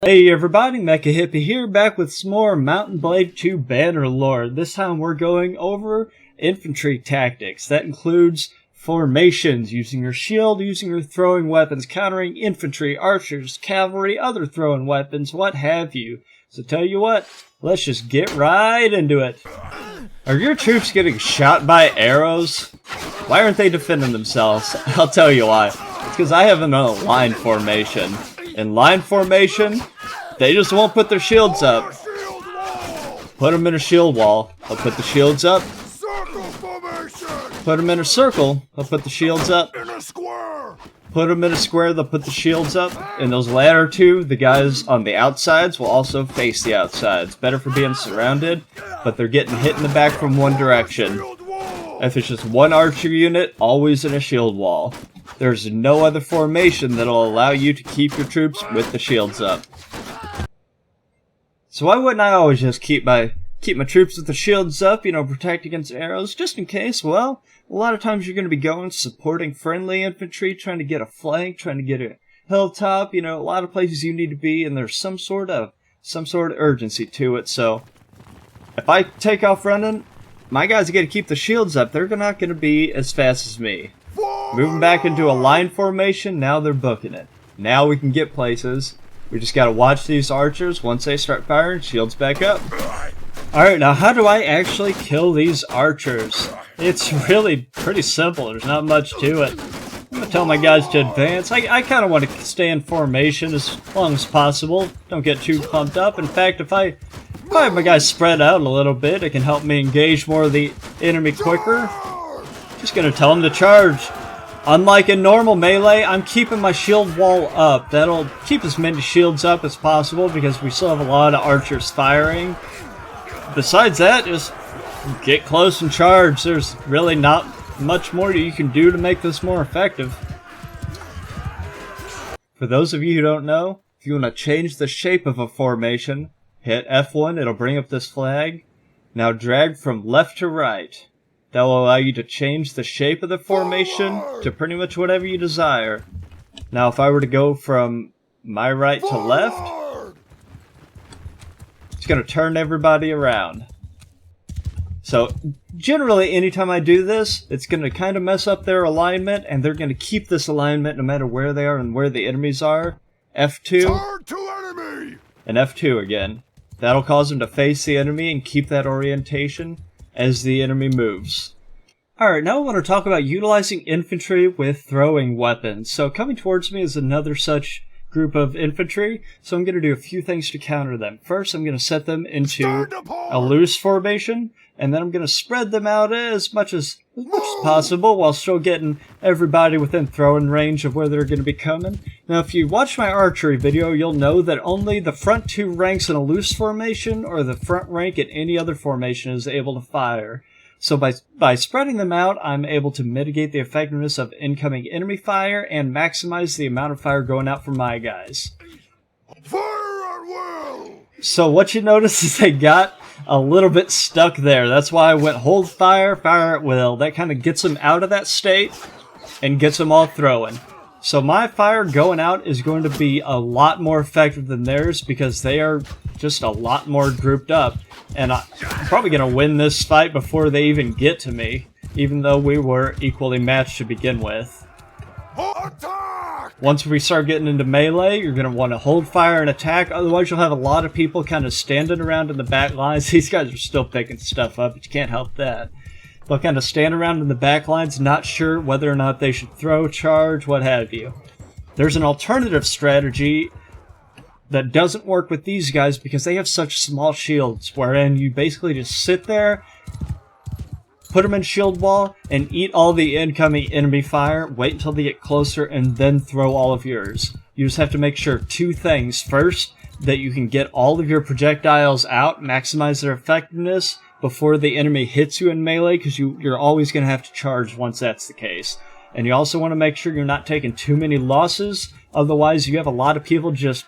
Hey everybody, Mecha Hippie here, back with some more Mountain Blade 2 Bannerlord. This time we're going over infantry tactics. That includes formations, using your shield, using your throwing weapons, countering infantry, archers, cavalry, other throwing weapons, what have you. So tell you what, let's just get right into it. Are your troops getting shot by arrows? Why aren't they defending themselves? I'll tell you why. It's because I have them in a line formation. In line formation, they just won't put their shields up. Put them in a shield wall, they'll put the shields up. Put them in a circle, they'll put the shields up. Put them in a square, they'll put the shields up. And those latter two, the guys on the outsides will also face the outsides. Better for being surrounded, but they're getting hit in the back from one direction. If it's just one archer unit, always in a shield wall. There's no other formation that'll allow you to keep your troops with the shields up. So why wouldn't I always just keep my troops with the shields up, you know, protect against arrows, just in case? Well, a lot of times you're going to be going supporting friendly infantry, trying to get a flank, trying to get a hilltop, you know, a lot of places you need to be, and there's some sort of urgency to it. So if I take off running, my guys are going to keep the shields up. They're not going to be as fast as me. Moving back into a line formation, now they're booking it. Now we can get places. We just gotta watch these archers. Once they start firing, shields back up. Alright, now how do I actually kill these archers? It's really pretty simple. There's not much to it. I'm gonna tell my guys to advance. I kind of want to stay in formation as long as possible. Don't get too pumped up. In fact, if I have my guys spread out a little bit, it can help me engage more of the enemy quicker. Just gonna tell them to charge. Unlike in normal melee, I'm keeping my shield wall up. That'll keep as many shields up as possible because we still have a lot of archers firing. Besides that, just get close and charge. There's really not much more you can do to make this more effective. For those of you who don't know, if you want to change the shape of a formation, hit F1, it'll bring up this flag. Now drag from left to right. That will allow you to change the shape of the formation to pretty much whatever you desire. Now if I were to go from my right to left, it's going to turn everybody around. So generally anytime I do this, it's going to kind of mess up their alignment, and they're going to keep this alignment no matter where they are and where the enemies are. F2 and F2 again. That'll cause them to face the enemy and keep that orientation as the enemy moves. Alright, now I want to talk about utilizing infantry with throwing weapons. So coming towards me is another such group of infantry, so I'm going to do a few things to counter them. First, I'm going to set them into a loose formation, and then I'm going to spread them out as much as possible while still getting everybody within throwing range of where they're going to be coming. Now, if you watch my archery video, you'll know that only the front two ranks in a loose formation or the front rank in any other formation is able to fire. So by spreading them out, I'm able to mitigate the effectiveness of incoming enemy fire and maximize the amount of fire going out from my guys. Fire at will! So what you notice is they got a little bit stuck there. That's why I went hold fire, fire at will. That kind of gets them out of that state and gets them all throwing. So my fire going out is going to be a lot more effective than theirs because they are just a lot more grouped up. And I'm probably going to win this fight before they even get to me, even though we were equally matched to begin with. Once we start getting into melee, you're going to want to hold fire and attack, otherwise you'll have a lot of people kind of standing around in the back lines. These guys are still picking stuff up, but you can't help that. They'll kind of stand around in the back lines, not sure whether or not they should throw, charge, what have you. There's an alternative strategy that doesn't work with these guys because they have such small shields, wherein you basically just sit there, put them in shield wall, and eat all the incoming enemy fire, wait until they get closer, and then throw all of yours. You just have to make sure two things. First, that you can get all of your projectiles out, maximize their effectiveness before the enemy hits you in melee, because you're always going to have to charge once that's the case. And you also want to make sure you're not taking too many losses, otherwise you have a lot of people just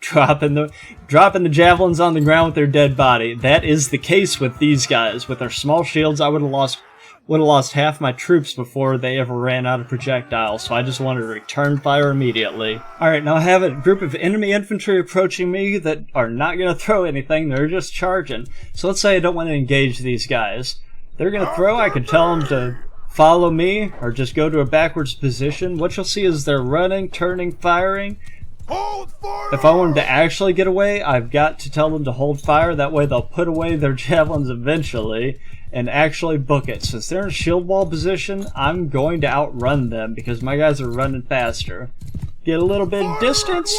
dropping the javelins on the ground with their dead body. That is the case with these guys. With their small shields, I would have lost would have lost half my troops before they ever ran out of projectiles, so I just wanted to return fire immediately. Alright, now I have a group of enemy infantry approaching me that are not going to throw anything, they're just charging. So let's say I don't want to engage these guys. They're going to throw, I can tell them to follow me, or just go to a backwards position. What you'll see is they're running, turning, firing. Hold fire! If I want them to actually get away, I've got to tell them to hold fire. That way they'll put away their javelins eventually and actually book it. Since they're in a shield wall position, I'm going to outrun them because my guys are running faster. Get a little bit of distance.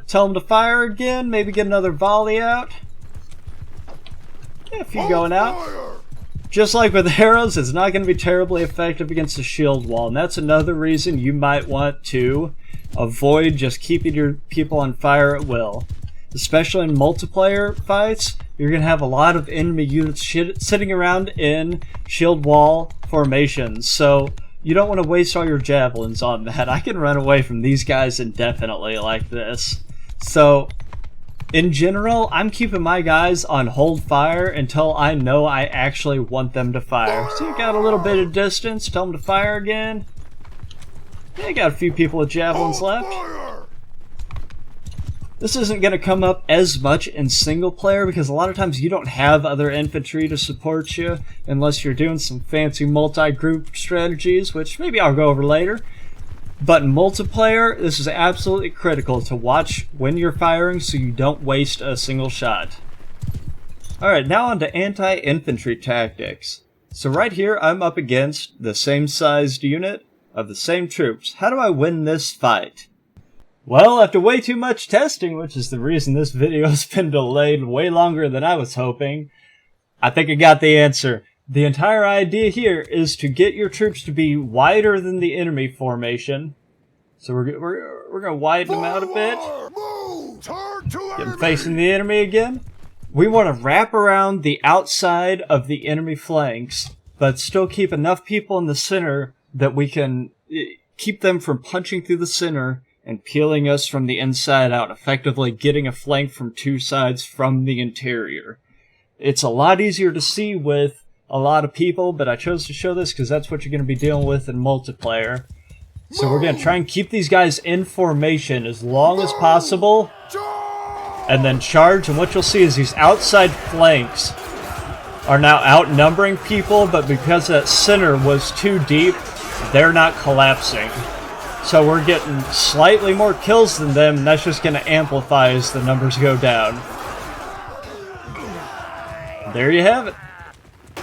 Tell them to fire again. Maybe get another volley out. Get a few going out. Just like with arrows, it's not going to be terribly effective against a shield wall. And that's another reason you might want to avoid just keeping your people on fire at will. Especially in multiplayer fights, you're going to have a lot of enemy units sitting around in shield wall formations. So you don't want to waste all your javelins on that. I can run away from these guys indefinitely like this. So in general, I'm keeping my guys on hold fire until I know I actually want them to fire. So you got a little bit of distance, tell them to fire again. Yeah, got a few people with javelins left. This isn't going to come up as much in single player because a lot of times you don't have other infantry to support you unless you're doing some fancy multi-group strategies, which maybe I'll go over later. But in multiplayer, this is absolutely critical to watch when you're firing so you don't waste a single shot. Alright, now on to anti-infantry tactics. So right here, I'm up against the same sized unit of the same troops. How do I win this fight? Well, after way too much testing, which is the reason this video has been delayed way longer than I was hoping, I think I got the answer. The entire idea here is to get your troops to be wider than the enemy formation. So we're going to widen them out a bit. Get them facing the enemy again. We want to wrap around the outside of the enemy flanks, but still keep enough people in the center that we can keep them from punching through the center and peeling us from the inside out, effectively getting a flank from two sides from the interior. It's a lot easier to see with a lot of people, but I chose to show this because that's what you're going to be dealing with in multiplayer. So we're going to try and keep these guys in formation as long as possible, and then charge, and what you'll see is these outside flanks are now outnumbering people, but because that center was too deep, they're not collapsing. So we're getting slightly more kills than them, and that's just going to amplify as the numbers go down. There you have it.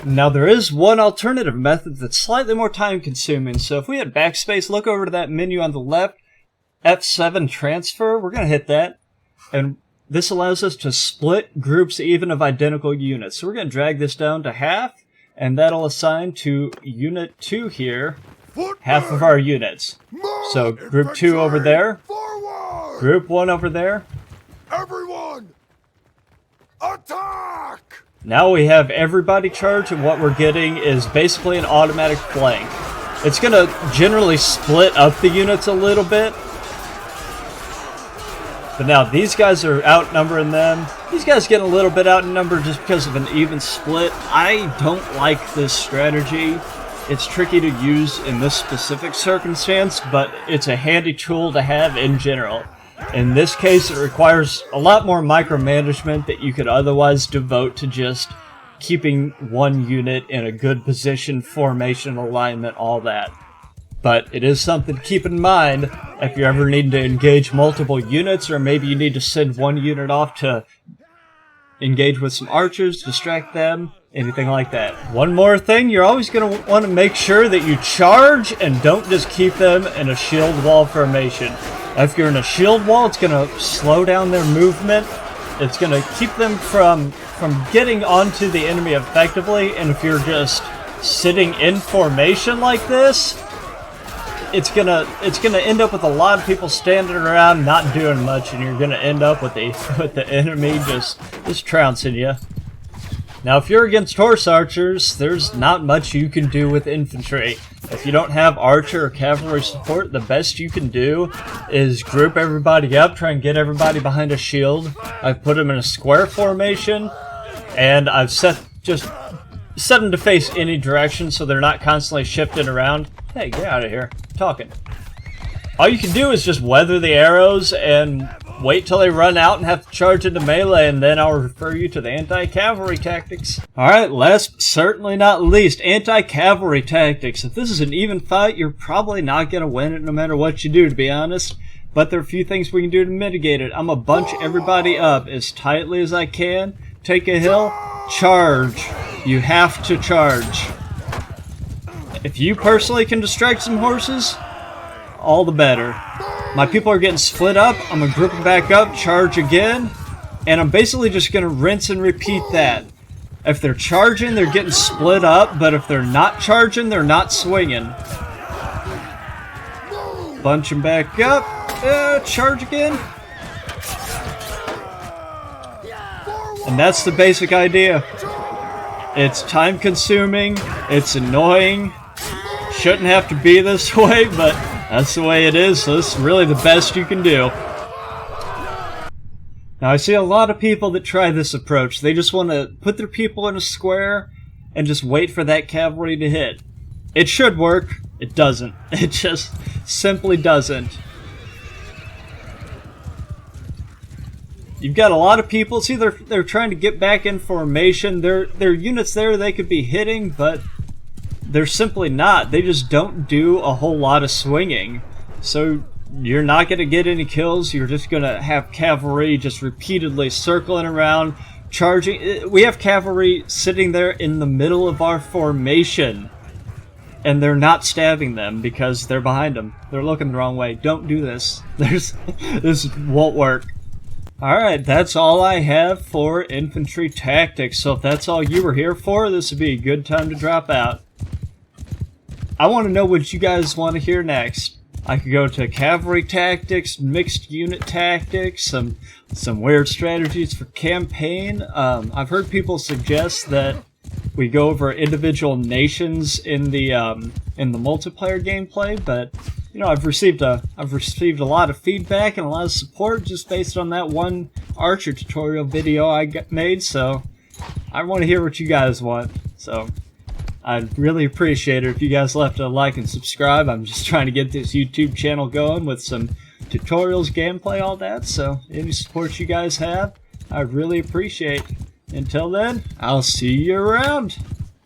Now there is one alternative method that's slightly more time consuming. So if we had backspace, look over to that menu on the left, F7 transfer, we're going to hit that. And this allows us to split groups even of identical units. So we're going to drag this down to half, and that'll assign to Unit 2 here half of our units. So Group 2 over there, Group 1 over there. Everyone, attack! Now we have everybody charged, and what we're getting is basically an automatic flank. It's going to generally split up the units a little bit. But now these guys are outnumbering them. These guys getting a little bit outnumbered just because of an even split. I don't like this strategy. It's tricky to use in this specific circumstance, but it's a handy tool to have in general. In this case, it requires a lot more micromanagement that you could otherwise devote to just keeping one unit in a good position, formation, alignment, all that. But it is something to keep in mind if you're ever needing to engage multiple units, or maybe you need to send one unit off to engage with some archers, distract them, anything like that. One more thing, you're always going to want to make sure that you charge and don't just keep them in a shield wall formation. If you're in a shield wall, it's going to slow down their movement. It's going to keep them from getting onto the enemy effectively, and if you're just sitting in formation like this, it's gonna end up with a lot of people standing around not doing much, and you're gonna end up with the enemy just trouncing you. Now, if you're against horse archers, there's not much you can do with infantry. If you don't have archer or cavalry support, the best you can do is group everybody up, try and get everybody behind a shield. I've put them in a square formation, and I've set set them to face any direction so they're not constantly shifting around. Hey, get out of here. I'm talking. All you can do is just weather the arrows and wait till they run out and have to charge into melee, and then I'll refer you to the anti-cavalry tactics. Alright, last but certainly not least, anti-cavalry tactics. If this is an even fight, you're probably not going to win it no matter what you do, to be honest. But there are a few things we can do to mitigate it. I'm going to bunch everybody up as tightly as I can. Take a hill, charge. You have to charge. If you personally can distract some horses, all the better. My people are getting split up. I'm going to group them back up, charge again, and I'm basically just going to rinse and repeat that. If they're charging, they're getting split up, but if they're not charging, they're not swinging. Bunch them back up, charge again. And that's the basic idea. It's time consuming, it's annoying, shouldn't have to be this way, but that's the way it is, so this is really the best you can do. Now I see a lot of people that try this approach. They just want to put their people in a square and just wait for that cavalry to hit. It should work. It doesn't. It just simply doesn't. You've got a lot of people. See, they're trying to get back in formation. There are units there they could be hitting, but they're simply not. They just don't do a whole lot of swinging. So you're not going to get any kills. You're just going to have cavalry just repeatedly circling around, charging. We have cavalry sitting there in the middle of our formation, and they're not stabbing them because they're behind them. They're looking the wrong way. Don't do this. This won't work. Alright, that's all I have for infantry tactics. So if that's all you were here for, this would be a good time to drop out. I want to know what you guys want to hear next. I could go to cavalry tactics, mixed unit tactics, some weird strategies for campaign. I've heard people suggest that we go over individual nations in the multiplayer gameplay, but you know, I've received a lot of feedback and a lot of support just based on that one Archer tutorial video I made. So I want to hear what you guys want. So I'd really appreciate it if you guys left a like and subscribe. I'm just trying to get this YouTube channel going with some tutorials, gameplay, all that. So any support you guys have, I'd really appreciate. Until then, I'll see you around.